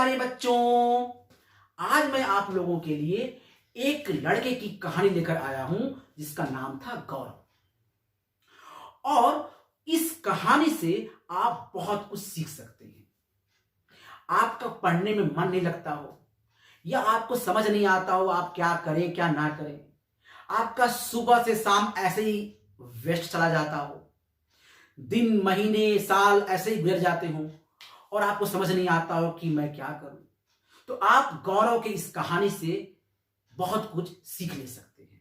प्यारे बच्चों, आज मैं आप लोगों के लिए एक लड़के की कहानी लेकर आया हूं जिसका नाम था गौरव। और इस कहानी से आप बहुत कुछ सीख सकते हैं। आपका पढ़ने में मन नहीं लगता हो या आपको समझ नहीं आता हो आप क्या करें क्या ना करें, आपका सुबह से शाम ऐसे ही वेस्ट चला जाता हो, दिन महीने साल ऐसे ही गुजर जाते हो और आपको समझ नहीं आता हो कि मैं क्या करूं, तो आप गौरव के इस कहानी से बहुत कुछ सीख ले सकते हैं।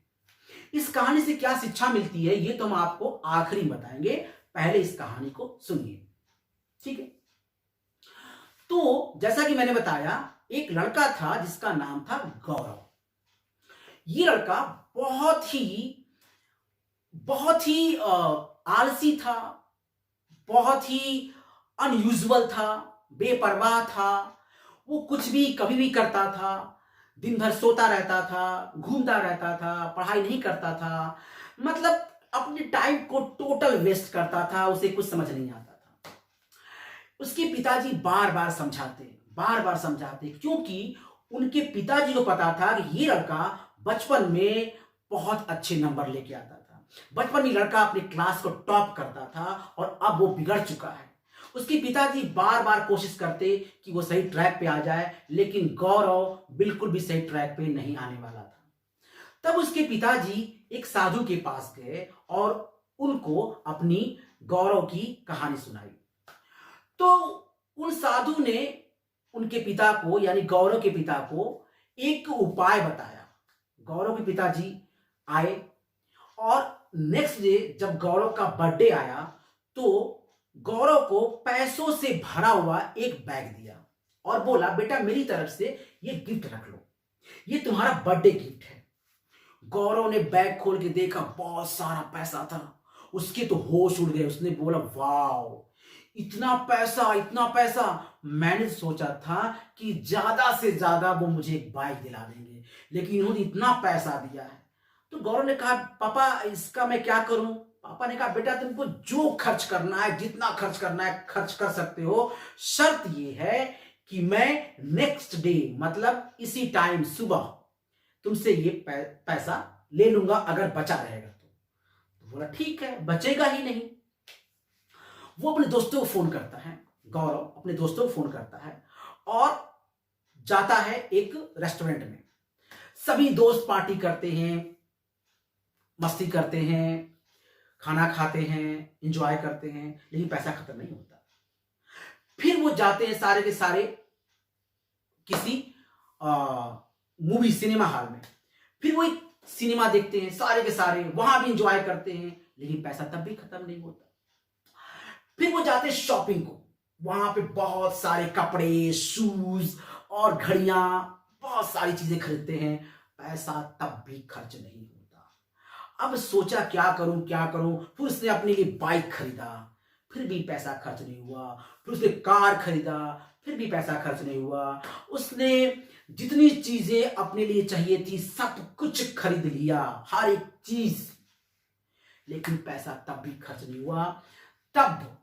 इस कहानी से क्या शिक्षा मिलती है ये तो हम आपको आखिरी में बताएंगे, पहले इस कहानी को सुनिए, ठीक है। तो जैसा कि मैंने बताया, एक लड़का था जिसका नाम था गौरव। ये लड़का बहुत ही आलसी था, बहुत ही अनयूजुअल था, बेपरवाह था। वो कुछ भी कभी भी करता था, दिन भर सोता रहता था, घूमता रहता था, पढ़ाई नहीं करता था, मतलब अपने टाइम को टोटल वेस्ट करता था, उसे कुछ समझ नहीं आता था। उसके पिताजी बार बार समझाते क्योंकि उनके पिताजी को पता था कि ये लड़का बचपन में बहुत अच्छे नंबर लेके आता था। बचपन में लड़का अपने क्लास को टॉप करता था और अब वो बिगड़ चुका है। उसके पिताजी बार बार कोशिश करते कि वो सही ट्रैक पे आ जाए, लेकिन गौरव बिल्कुल भी सही ट्रैक पे नहीं आने वाला था। तब उसके पिताजी एक साधु के पास गए और उनको अपनी गौरव की कहानी सुनाई। तो उन साधु ने उनके पिता को यानी गौरव के पिता को एक उपाय बताया। गौरव के पिताजी आए और नेक्स्ट डे जब गौरव का बर्थडे आया तो गौरव को पैसों से भरा हुआ एक बैग दिया और बोला, बेटा मेरी तरफ से ये गिफ्ट रख लो, ये तुम्हारा बर्थडे गिफ्ट है। गौरव ने बैग खोल के देखा, बहुत सारा पैसा था। उसके तो होश उड़ गए। उसने बोला, वाओ इतना पैसा, इतना पैसा। मैंने सोचा था कि ज्यादा से ज्यादा वो मुझे एक बाइक दिला देंगे, लेकिन इन्होंने इतना पैसा दिया है। तो गौरव ने कहा, पापा इसका मैं क्या करूं? पापा ने कहा, बेटा तुमको जो खर्च करना है, जितना खर्च करना है खर्च कर सकते हो, शर्त ये है कि मैं नेक्स्ट डे मतलब इसी टाइम सुबह तुमसे ये पैसा ले लूंगा अगर बचा रहेगा तो बोला ठीक है, बचेगा ही नहीं। वो अपने दोस्तों को फोन करता है, गौरव अपने दोस्तों को फोन करता है और जाता है एक रेस्टोरेंट में। सभी दोस्त पार्टी करते हैं, मस्ती करते हैं, खाना खाते हैं, एंजॉय करते हैं, लेकिन पैसा खत्म नहीं होता। फिर वो जाते हैं सारे के सारे किसी मूवी सिनेमा हॉल में। फिर वो एक सिनेमा देखते हैं सारे के सारे, वहां भी एंजॉय करते हैं, लेकिन पैसा तब भी खत्म नहीं होता। फिर वो जाते हैं शॉपिंग को, वहां पे बहुत सारे कपड़े, शूज और घड़ियां, बहुत सारी चीजें खरीदते हैं, पैसा तब भी खर्च नहीं होता। अब सोचा क्या करूं क्या करूं। फिर उसने अपने लिए बाइक खरीदा, फिर भी पैसा खर्च नहीं हुआ। फिर उसने कार खरीदा, फिर भी पैसा खर्च नहीं हुआ। उसने जितनी चीजें अपने लिए चाहिए थी सब कुछ खरीद लिया, हर एक चीज, लेकिन पैसा तब भी खर्च नहीं हुआ। तब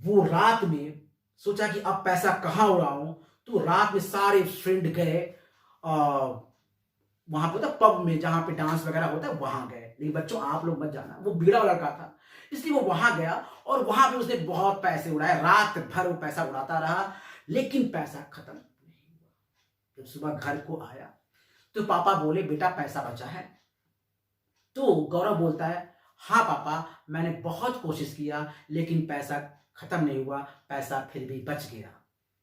वो रात में सोचा कि अब पैसा कहां उड़ाऊं, तो रात में सारे फ्रेंड गए वहां पे पब में जहां पे डांस वगैरह होता है, वहां गए। लेकिन बच्चों आप लोग मत जाना, वो बिगड़ा हुआ लड़का था, इसलिए वो वहां गया और वहां पे उसने बहुत पैसे उड़ाए। रात भर वो पैसा उड़ाता रहा, लेकिन पैसा खत्म नहीं हुआ। जब सुबह घर को आया तो पापा बोले, बेटा पैसा बचा है? तो गौरव बोलता है, हाँ पापा मैंने बहुत कोशिश किया लेकिन पैसा खत्म नहीं हुआ, पैसा फिर भी बच गया।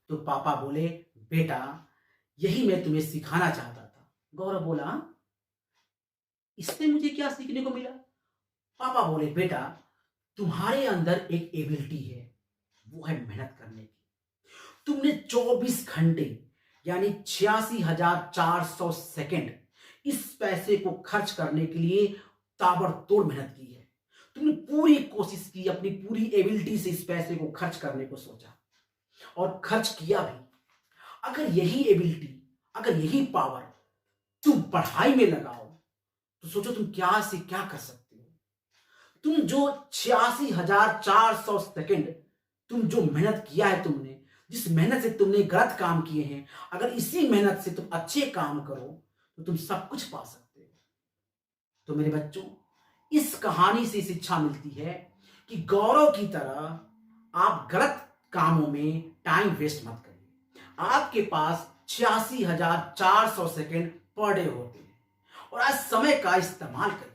तो पापा बोले, बेटा यही मैं तुम्हें सिखाना चाहता था। गौरव बोला, इससे मुझे क्या सीखने को मिला? पापा बोले, बेटा तुम्हारे अंदर एक एबिलिटी है, वो है मेहनत करने की। तुमने 24 घंटे यानी 86,400 सेकेंड इस पैसे को खर्च करने के लिए ताबड़तोड़ मेहनत की है। तुमने पूरी कोशिश की, अपनी पूरी एबिलिटी से इस पैसे को खर्च करने को सोचा और खर्च किया भी। अगर यही एबिलिटी, अगर यही पावर तुम पढ़ाई में लगाओ तो सोचो तुम क्या से क्या कर सकते हो। तुम जो 86,400 सेकेंड तुम जो मेहनत किया है तुमने, जिस मेहनत से तुमने गलत काम किए हैं, अगर इसी मेहनत से तुम अच्छे काम करो तो तुम सब कुछ पा सकते हो। तो मेरे बच्चों, इस कहानी से शिक्षा मिलती है कि गौरव की तरह आप गलत कामों में टाइम वेस्ट मत करिए। आपके पास 86,400 सेकेंड पर डे होते हैं और आज समय का इस्तेमाल करिए।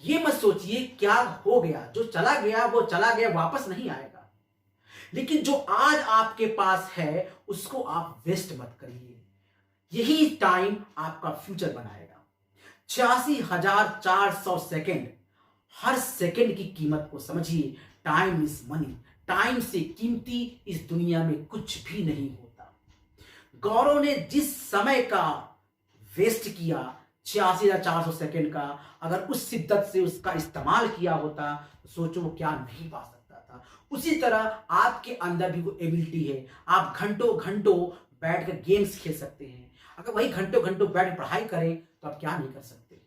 ये मत सोचिए क्या हो गया, जो चला गया वो चला गया, वापस नहीं आएगा। लेकिन जो आज आपके पास है उसको आप वेस्ट मत करिए। यही टाइम आपका फ्यूचर बनाएगा। 86,400 सेकेंड, हर सेकेंड की कीमत को समझिए। टाइम इज मनी, टाइम से कीमती इस दुनिया में कुछ भी नहीं होता। गौरव ने जिस समय का वेस्ट किया, 86,400 सेकेंड का, अगर उस शिद्दत से उसका इस्तेमाल किया होता तो सोचो वो क्या नहीं पा सकता था। उसी तरह आपके अंदर भी वो एबिलिटी है। आप घंटों घंटों बैठकर गेम्स खेल सकते हैं। अगर वही घंटों घंटों बैठ पढ़ाई करें तो आप क्या नहीं कर सकते।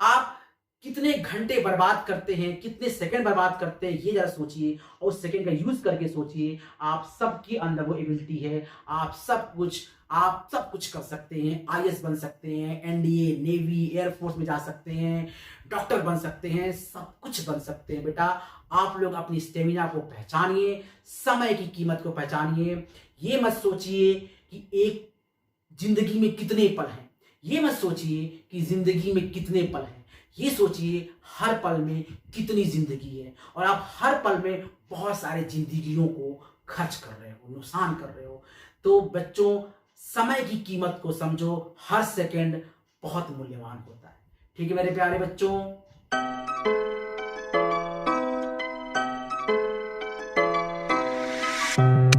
आप कितने घंटे बर्बाद करते हैं, कितने सेकंड बर्बाद करते हैं, ये जरा सोचिए और उस सेकंड का यूज करके सोचिए। आप सबके अंदर वो एबिलिटी है। आप सब कुछ कर सकते हैं। आईएएस बन सकते हैं, एनडीए, नेवी, एयरफोर्स में जा सकते हैं, डॉक्टर बन सकते हैं, सब कुछ बन सकते हैं। बेटा, आप लोग अपनी स्टेमिना को पहचानिए, समय की कीमत को पहचानिए। ये मत सोचिए कि एक जिंदगी में कितने पल हैं, ये मत सोचिए कि जिंदगी में कितने पल हैं, ये सोचिए हर पल में कितनी जिंदगी है। और आप हर पल में बहुत सारे जिंदगियों को खर्च कर रहे हो, नुकसान कर रहे हो। तो बच्चों, समय की कीमत को समझो। हर सेकंड बहुत मूल्यवान होता है। ठीक है मेरे प्यारे बच्चों।